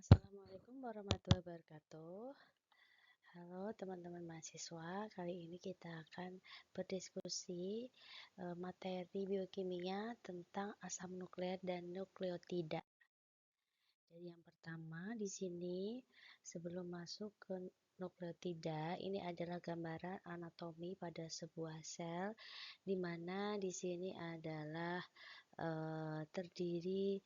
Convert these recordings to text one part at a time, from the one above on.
Assalamualaikum warahmatullahi wabarakatuh. Halo teman-teman mahasiswa, kali ini kita akan berdiskusi materi biokimia tentang asam nukleat dan nukleotida. Jadi yang pertama di sini sebelum masuk ke nukleotida, ini adalah gambaran anatomi pada sebuah sel di mana di sini adalah terdiri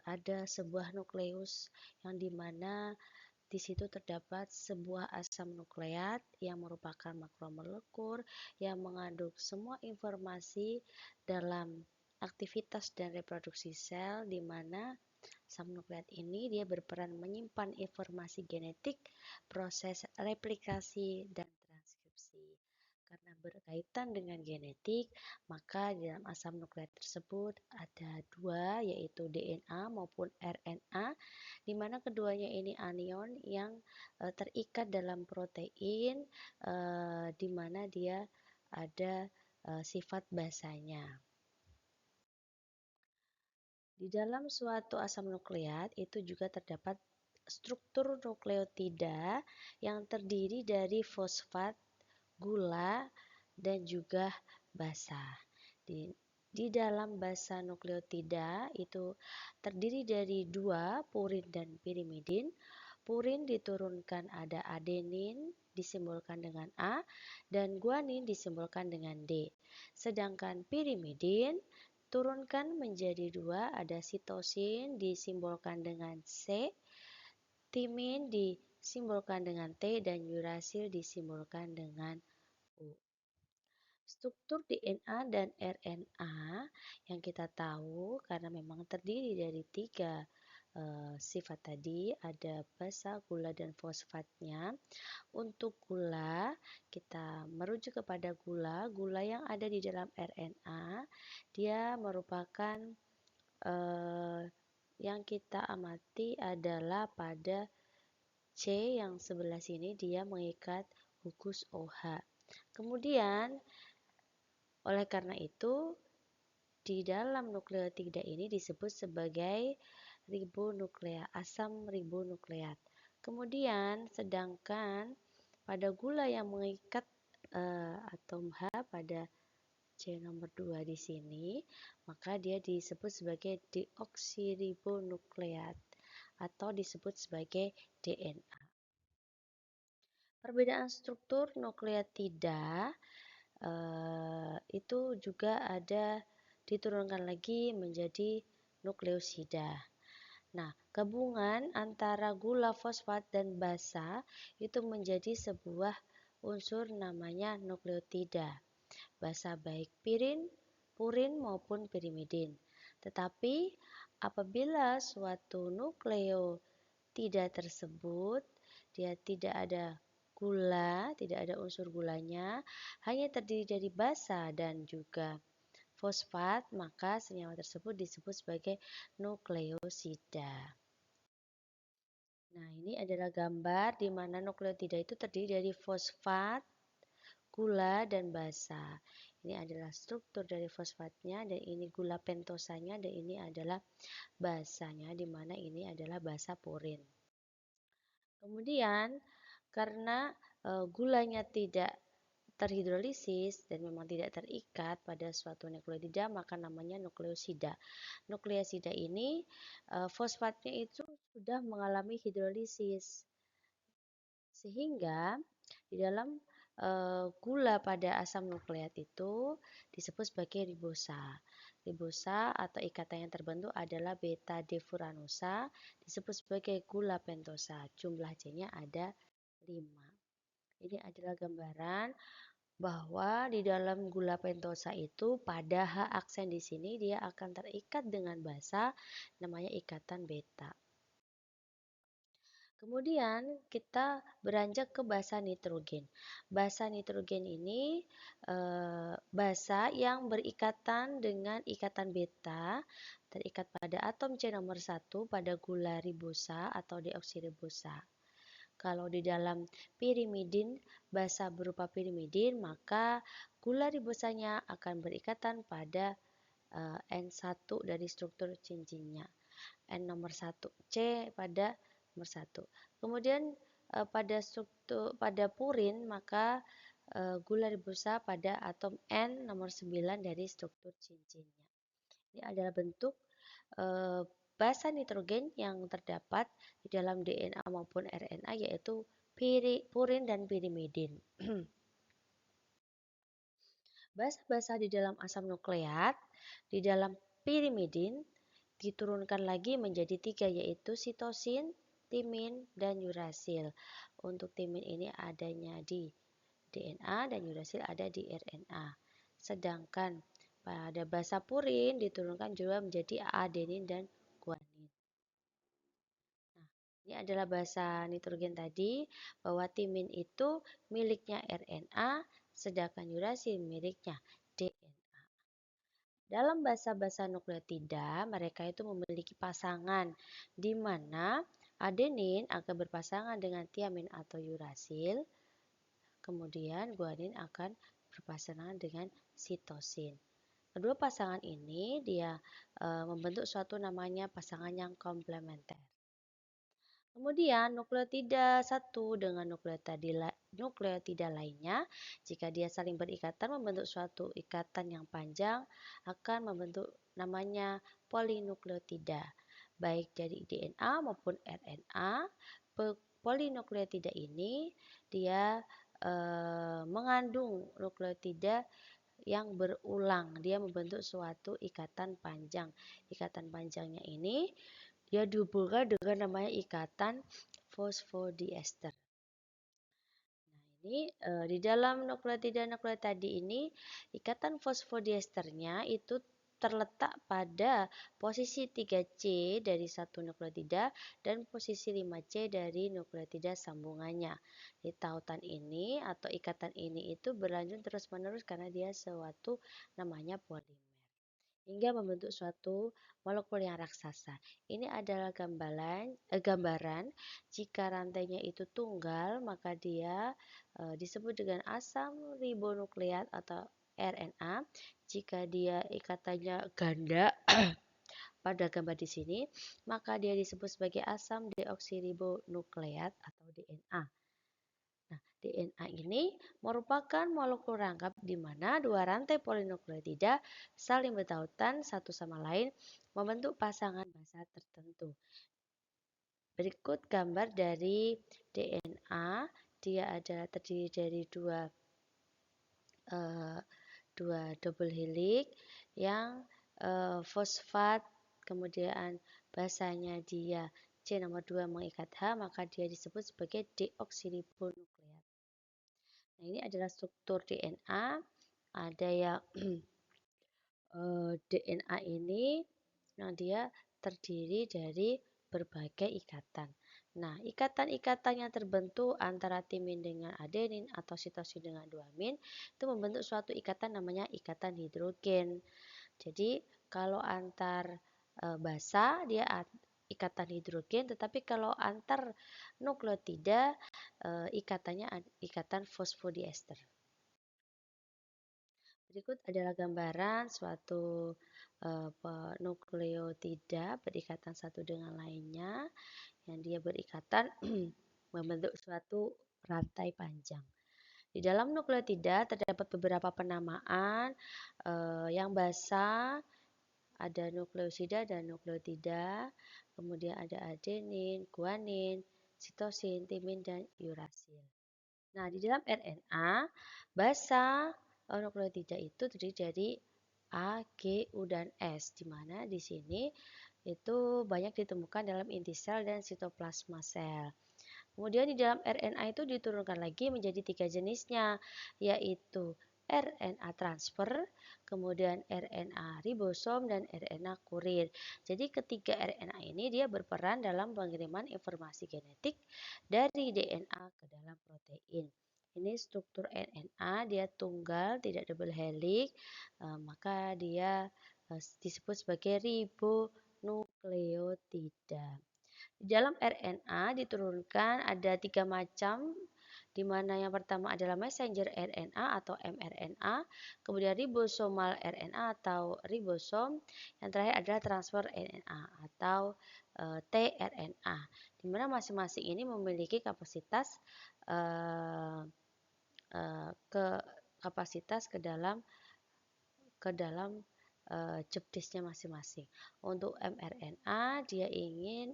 ada sebuah nukleus yang dimana di situ terdapat sebuah asam nukleat yang merupakan makromolekul yang mengandung semua informasi dalam aktivitas dan reproduksi sel, di mana asam nukleat ini dia berperan menyimpan informasi genetik, proses replikasi, dan transkripsi. Karena berkaitan dengan genetik, maka di dalam asam nukleat tersebut ada dua, yaitu DNA maupun RNA, di mana keduanya ini anion yang terikat dalam protein, di mana dia ada sifat basanya. Di dalam suatu asam nukleat itu juga terdapat struktur nukleotida yang terdiri dari fosfat, gula, dan juga basa. Di dalam basa nukleotida itu terdiri dari dua, purin dan pirimidin. Purin diturunkan ada adenin disimbolkan dengan A dan guanin disimbolkan dengan D. Sedangkan pirimidin turunkan menjadi dua, ada sitosin disimbolkan dengan C, timin disimbolkan dengan T, dan urasil disimbolkan dengan U. Struktur DNA dan RNA yang kita tahu karena memang terdiri dari tiga sifat tadi, ada basa, gula, dan fosfatnya. Untuk gula, kita merujuk kepada gula yang ada di dalam RNA, dia merupakan yang kita amati adalah pada C yang sebelah sini dia mengikat gugus OH. Kemudian oleh karena itu di dalam nukleotida ini disebut sebagai asam ribonukleat. Kemudian sedangkan pada gula yang mengikat atom H pada C nomor 2 di sini, maka dia disebut sebagai deoksiribonukleat atau disebut sebagai DNA. Perbedaan struktur nukleotida itu juga ada diturunkan lagi menjadi nukleosida. Nah, gabungan antara gula, fosfat, dan basa itu menjadi sebuah unsur namanya nukleotida. Basa baik purin maupun pirimidin. Tetapi apabila suatu nukleotida tersebut dia tidak ada gula, tidak ada unsur gulanya, hanya terdiri dari basa dan juga fosfat, maka senyawa tersebut disebut sebagai nukleosida. Nah, ini adalah gambar di mana nukleotida itu terdiri dari fosfat, gula, dan basa. Ini adalah struktur dari fosfatnya, dan ini gula pentosanya, dan ini adalah basanya, di mana ini adalah basa purin. Kemudian karena gulanya tidak terhidrolisis dan memang tidak terikat pada suatu nukleotida, maka namanya nukleosida. Nukleosida ini fosfatnya itu sudah mengalami hidrolisis, sehingga di dalam gula pada asam nukleat itu disebut sebagai ribosa. Ribosa atau ikatan yang terbentuk adalah beta defuranosa, disebut sebagai gula pentosa. Jumlah C-nya ada 5. Ini adalah gambaran bahwa di dalam gula pentosa itu pada H aksen di sini dia akan terikat dengan basa, namanya ikatan beta. Kemudian kita beranjak ke basa nitrogen. Basa nitrogen ini basa yang berikatan dengan ikatan beta, terikat pada atom C nomor 1 pada gula ribosa atau deoksiribosa. Kalau di dalam pirimidin, basa berupa pirimidin, maka gula ribosanya akan berikatan pada N1 dari struktur cincinnya. N nomor 1, C pada nomor 1. Kemudian pada purin maka gula ribosa pada atom N nomor 9 dari struktur cincinnya. Ini adalah bentuk basa nitrogen yang terdapat di dalam DNA maupun RNA, yaitu purin dan pirimidin. Basa-basa di dalam asam nukleat di dalam pirimidin diturunkan lagi menjadi 3, yaitu sitosin, timin, dan urasil. Untuk timin ini adanya di DNA dan urasil ada di RNA. Sedangkan pada basa purin diturunkan juga menjadi adenin dan guanin. Nah, ini adalah basa nitrogen tadi, bahwa timin itu miliknya RNA, sedangkan urasil miliknya DNA. Dalam basa-basa nukleotida, mereka itu memiliki pasangan, di mana adenin akan berpasangan dengan tiamin atau urasil, kemudian guanin akan berpasangan dengan sitosin. Kedua pasangan ini dia membentuk suatu namanya pasangan yang komplementer. Kemudian nukleotida satu dengan nukleotida lainnya, jika dia saling berikatan membentuk suatu ikatan yang panjang, akan membentuk namanya polinukleotida. Baik dari DNA maupun RNA, polinukleotida ini dia mengandung nukleotida yang berulang. Dia membentuk suatu ikatan panjang. Ikatan panjangnya ini dia dihubungkan dengan namanya ikatan fosfodiester. Nah, ini di dalam nukleotida tadi ini, ikatan fosfodiesternya itu terletak pada posisi 3C dari satu nukleotida dan posisi 5C dari nukleotida sambungannya. Di tautan ini atau ikatan ini itu berlanjut terus-menerus karena dia suatu namanya polimer, hingga membentuk suatu molekul yang raksasa. Ini adalah gambaran jika rantainya itu tunggal, maka dia disebut dengan asam ribonukleat atau RNA. Jika dia ikatannya ganda pada gambar di sini, maka dia disebut sebagai asam deoksiribonukleat atau DNA. Nah, DNA ini merupakan molekul rangkap di mana dua rantai polinukleotida saling bertautan satu sama lain membentuk pasangan basa tertentu. Berikut gambar dari DNA. Dia adalah terdiri dari dua double helix yang fosfat, kemudian basanya dia C nomor 2 mengikat H, maka dia disebut sebagai deoksiribonukleat. Nah, ini adalah struktur DNA. Ada yang DNA ini, nah dia terdiri dari berbagai ikatan. Nah, ikatan-ikatan yang terbentuk antara timin dengan adenin atau sitosin dengan guanin itu membentuk suatu ikatan namanya ikatan hidrogen. Jadi, kalau antar basa dia ikatan hidrogen, tetapi kalau antar nukleotida ikatannya ikatan fosfodiester. Berikut adalah gambaran suatu nukleotida berikatan satu dengan lainnya, yang dia berikatan membentuk suatu rantai panjang. Di dalam nukleotida terdapat beberapa penamaan yang basa, ada nukleosida dan nukleotida, kemudian ada adenin, guanin, sitosin, timin, dan urasil. Nah, di dalam RNA, basa nukleotida itu terdiri dari A, G, U, dan S, di mana di sini itu banyak ditemukan dalam inti sel dan sitoplasma sel. Kemudian di dalam RNA itu diturunkan lagi menjadi 3 jenisnya, yaitu RNA transfer, kemudian RNA ribosom, dan RNA kurir. Jadi ketiga RNA ini dia berperan dalam pengiriman informasi genetik dari DNA ke dalam protein. Ini struktur RNA, dia tunggal, tidak double helix, maka dia disebut sebagai ribonukleotida. Di dalam RNA diturunkan ada 3 macam, di mana yang pertama adalah messenger RNA atau mRNA, kemudian ribosomal RNA atau ribosom, yang terakhir adalah transfer RNA atau tRNA, di mana masing-masing ini memiliki kapasitas uh, kapasitas ke dalam job disknya masing-masing. Untuk mRNA dia ini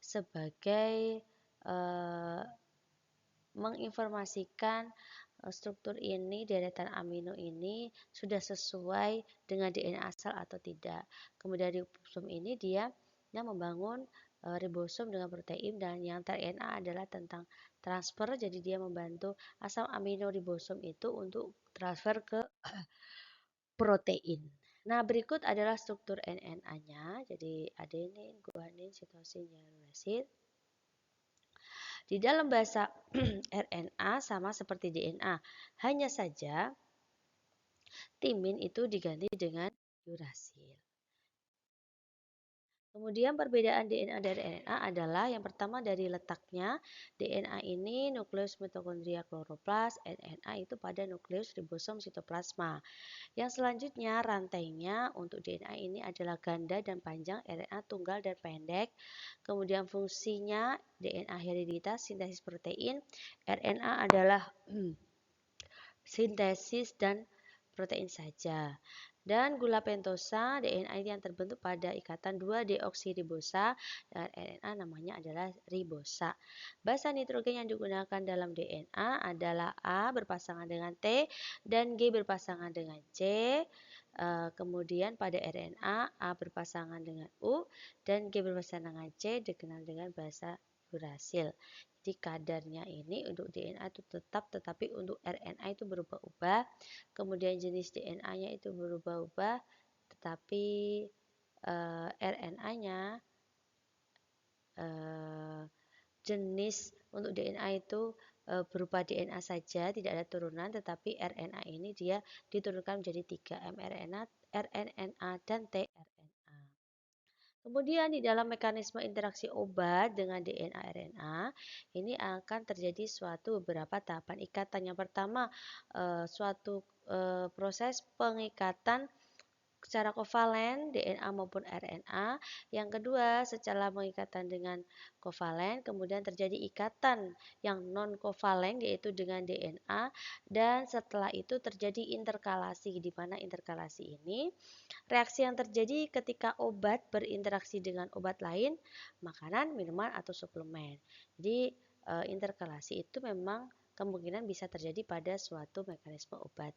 sebagai menginformasikan struktur ini, deretan amino ini sudah sesuai dengan DNA asal atau tidak. Kemudian ribosom ini dia yang membangun ribosom dengan protein, dan yang tRNA adalah tentang transfer, jadi dia membantu asam amino ribosom itu untuk transfer ke protein. Nah, berikut adalah struktur RNA-nya. Jadi adenin, guanin, sitosin, hyalurosid. Di dalam bahasa RNA sama seperti DNA, hanya saja timin itu diganti dengan urasil. Kemudian perbedaan DNA dan RNA adalah yang pertama dari letaknya. DNA ini nukleus mitokondria kloroplas, RNA itu pada nukleus ribosom sitoplasma. Yang selanjutnya rantainya untuk DNA ini adalah ganda dan panjang, RNA tunggal dan pendek. Kemudian fungsinya DNA hereditas, sintesis protein, RNA adalah sintesis dan protein saja. Dan gula pentosa DNA yang terbentuk pada ikatan 2-deoksiribosa, dan RNA namanya adalah ribosa. Basa nitrogen yang digunakan dalam DNA adalah A berpasangan dengan T dan G berpasangan dengan C. Kemudian pada RNA A berpasangan dengan U dan G berpasangan dengan C dikenal dengan basa urasil. Jadi kadarnya ini untuk DNA itu tetap, tetapi untuk RNA itu berubah-ubah. Kemudian jenis DNA-nya itu berubah-ubah, tetapi RNA-nya jenis untuk DNA itu berupa DNA saja, tidak ada turunan, tetapi RNA ini dia diturunkan menjadi 3, mRNA, rRNA, dan tRNA. Kemudian di dalam mekanisme interaksi obat dengan DNA RNA ini akan terjadi suatu beberapa tahapan ikatan. Yang pertama suatu proses pengikatan secara kovalen DNA maupun RNA. Yang kedua, secara pengikatan dengan kovalen, kemudian terjadi ikatan yang non kovalen yaitu dengan DNA, dan setelah itu terjadi interkalasi, di mana interkalasi ini reaksi yang terjadi ketika obat berinteraksi dengan obat lain, makanan, minuman, atau suplemen. Jadi interkalasi itu memang kemungkinan bisa terjadi pada suatu mekanisme obat.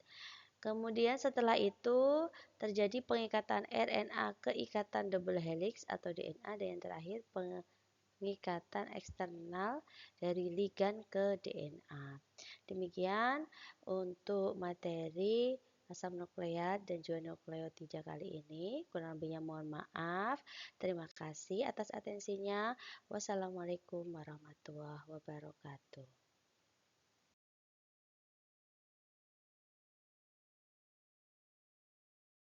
Kemudian setelah itu terjadi pengikatan RNA ke ikatan double helix atau DNA, dan yang terakhir pengikatan eksternal dari ligan ke DNA. Demikian untuk materi asam nukleat dan juga nukleotida kali ini. Kurang lebihnya mohon maaf. Terima kasih atas atensinya. Wassalamualaikum warahmatullahi wabarakatuh.